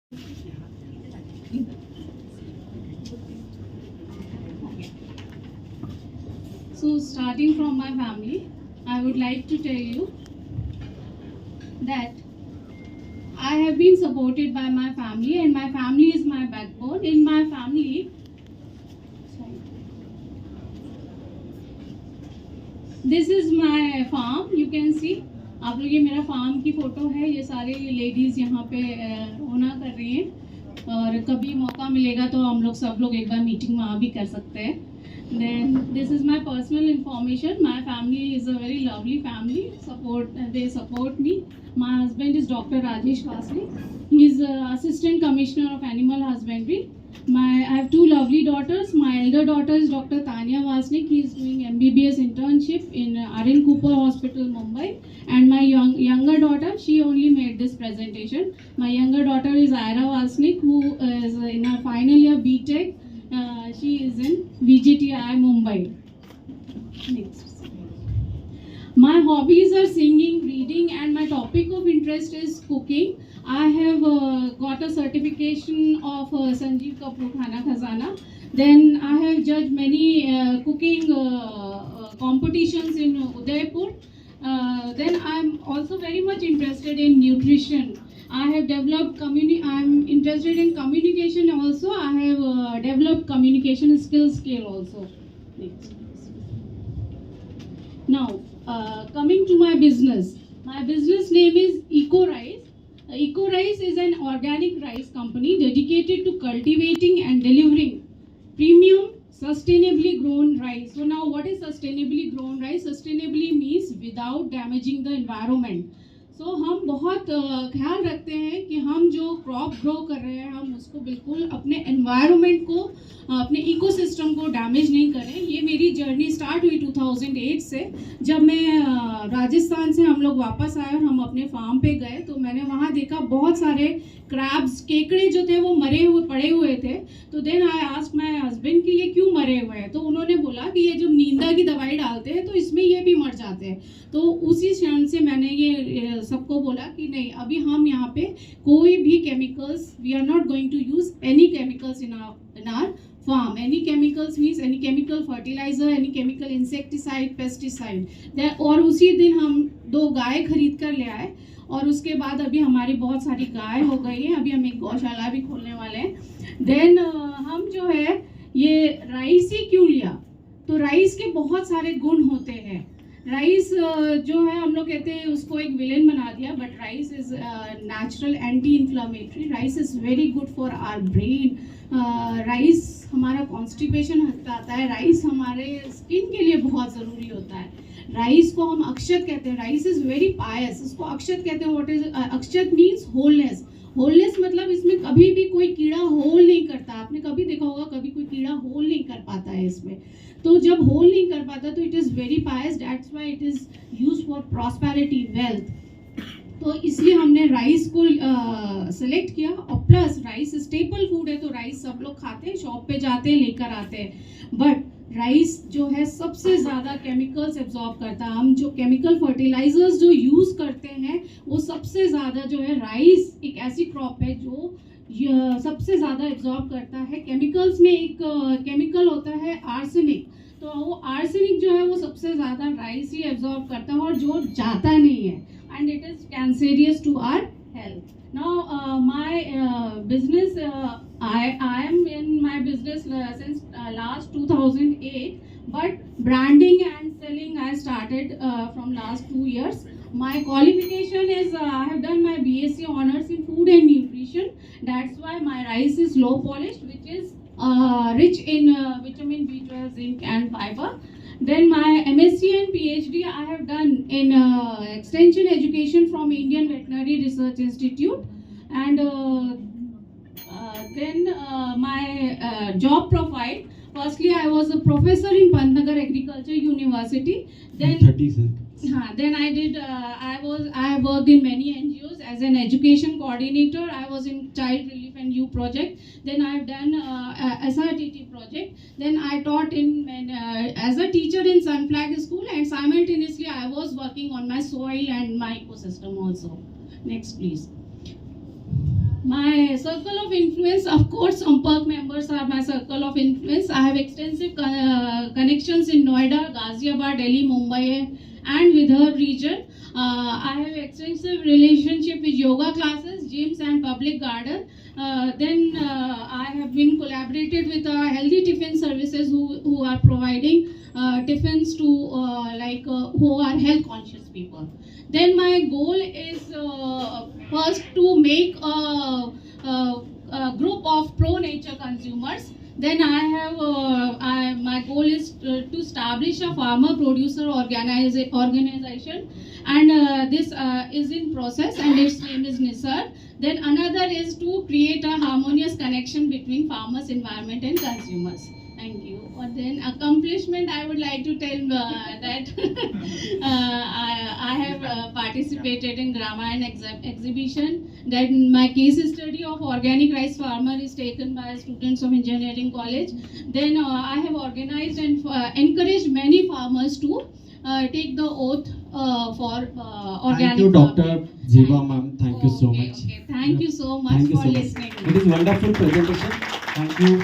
So, starting from my family, I would like to tell you that I have been supported by my family, and my family is my backbone. In my family, this is my farm. You can see. आप लोग ये मेरा farm की photo है. ये सारे ladies यहाँ पे होना कर रही हैं और कभी मौका मिलेगा तो हम लोग सब लोग एक बार मीटिंग वहाँ भी कर सकते हैं. Then this is my personal information. My family is a very lovely family. They support me. My husband is Dr. Rajesh Vasli. He is Assistant Commissioner of Animal Husbandry. I have two lovely daughters. My elder daughter is Dr. Tanya Vasnik. He is doing MBBS internship in R.N. Cooper Hospital, Mumbai. And my younger daughter, she only made this presentation. My younger daughter is Ira Vasnik, who is in her final year BTech. She is in VGTI, Mumbai. Next. My hobbies are singing, reading, and my topic of interest is cooking. I have got a certification of Sanjeev Kapoor Khana Khazana. Then I have judged many cooking competitions in Udaipur. Then I'm also very much interested in nutrition. I have developed I'm interested in communication also. I have developed communication skills also. Next. Now, coming to my business. My business name is Eco Rice. Eco Rice is an organic rice company dedicated to cultivating and delivering premium sustainably grown rice. So now what is sustainably grown rice? Sustainably means without damaging the environment. So हम बहुत ख्याल रखते हैं कि हम जो crop grow कर रहे हैं हम उसको बिल्कुल अपने एनवायरनमेंट को अपने इकोसिस्टम को डैमेज नहीं करें. ये मेरी जर्नी स्टार्ट हुई 2008 से. जब मैं राजस्थान से हम लोग वापस आए और हम अपने फार्म पे गए तो मैंने वहाँ देखा बहुत सारे क्रैब्स, केकड़े जो थे वो मरे हुए पड़े हुए थे. तो then I asked my husband कि ये क्यों मरे हुए हैं. तो उन्होंने बोला कि ये जब नींदा की दवाई डालते हैं तो इसमें ये भी मर जाते हैं. तो उसी क्षण से मैंने ये सबको बोला कि नहीं, अभी हम यहाँ पे कोई भी chemicals, we are not going to use any chemicals in our farm. Any chemicals means any chemical fertilizer, any chemical insecticide, pesticide. और उसी दिन हम 2 गाय खरीद कर ले आए और उसके बाद अभी हमारी बहुत सारी गाय हो गई है. अभी हम एक गौशाला भी खोलने वाले हैं. देन हम जो है ये राइस ही क्यों लिया, तो राइस के बहुत सारे गुण होते हैं. राइस जो है हम लोग कहते हैं उसको एक विलेन बना दिया, but rice is natural anti inflammatory. Rice is very good for our brain. Rice हमारा कॉन्स्टिपेशन हटाता है. राइस हमारे स्किन के लिए बहुत ज़रूरी होता है. राइस को हम अक्षत कहते हैं. राइस इज़ वेरी पायस. इसको अक्षत कहते हैं. What is Akshat means wholeness. Wholeness मतलब इसमें कभी भी कोई कीड़ा होल नहीं करता. आपने कभी देखा होगा कभी कोई कीड़ा होल नहीं कर पाता है इसमें. तो जब होल नहीं कर पाता तो it is very Payas. That's why it is use for prosperity, wealth. तो इसलिए हमने राइस को सिलेक्ट किया. और प्लस राइस स्टेपल फूड है तो राइस सब लोग खाते हैं, शॉप पे जाते हैं, लेकर आते हैं. बट राइस जो है सबसे ज़्यादा केमिकल्स एब्जॉर्ब करता है. हम जो केमिकल फर्टिलाइजर्स जो यूज़ करते हैं वो सबसे ज़्यादा जो है, राइस एक ऐसी क्रॉप है जो सबसे ज़्यादा एब्जॉर्ब करता है. केमिकल्स में एक केमिकल होता है आर्सेनिक. तो वो आर्सेनिक जो है वो सबसे ज़्यादा राइस ही एब्जॉर्ब करता है और जो जाता नहीं है. And it is cancerous to our health. Now my business, I am in my business since last 2008, but branding and selling I started from last 2 years. My qualification is I have done my BSc honors in food and nutrition. That's why my rice is low polished, which is rich in vitamin B12, zinc and fiber. Then my MSc and PhD I have done in extension education from Indian Veterinary Research Institute. And then my job profile. Firstly, I was a professor in Pantnagar Agriculture University. Then 30 seconds. Then I did. I worked in many NGOs as an education coordinator. I was in Child Relief and Youth Project. Then I have done SRTT project. Then I taught in as a teacher in Sunflag School, and simultaneously I was working on my soil and my ecosystem also. Next, please. My circle of influence, of course, Sampark members are my circle of influence. I have extensive connections in Noida, Ghaziabad, Delhi, Mumbai, and Vidarbha region. I have extensive relationship with yoga classes, gyms, and public garden. I have been collaborated with Healthy Tiffin Services who are providing tiffins to who are health conscious people. Then my goal is first to make a group of pro nature consumers. Then my goal is to establish a farmer producer organization, and this is in process, and its name is Nisar. Then another is to create a harmonious connection between farmers, environment, and consumers. Thank you. But then accomplishment, I would like to tell that I have participated in Ramayana exhibition. Then my case study of organic rice farmer is taken by students of engineering college. Then I have organized and encouraged many farmers to take the oath for organic Thank you, farming. Dr. Jiva ma'am. Thank you so much. Okay. Thank you so much Thank you for so much. listening. It is wonderful presentation. Thank you.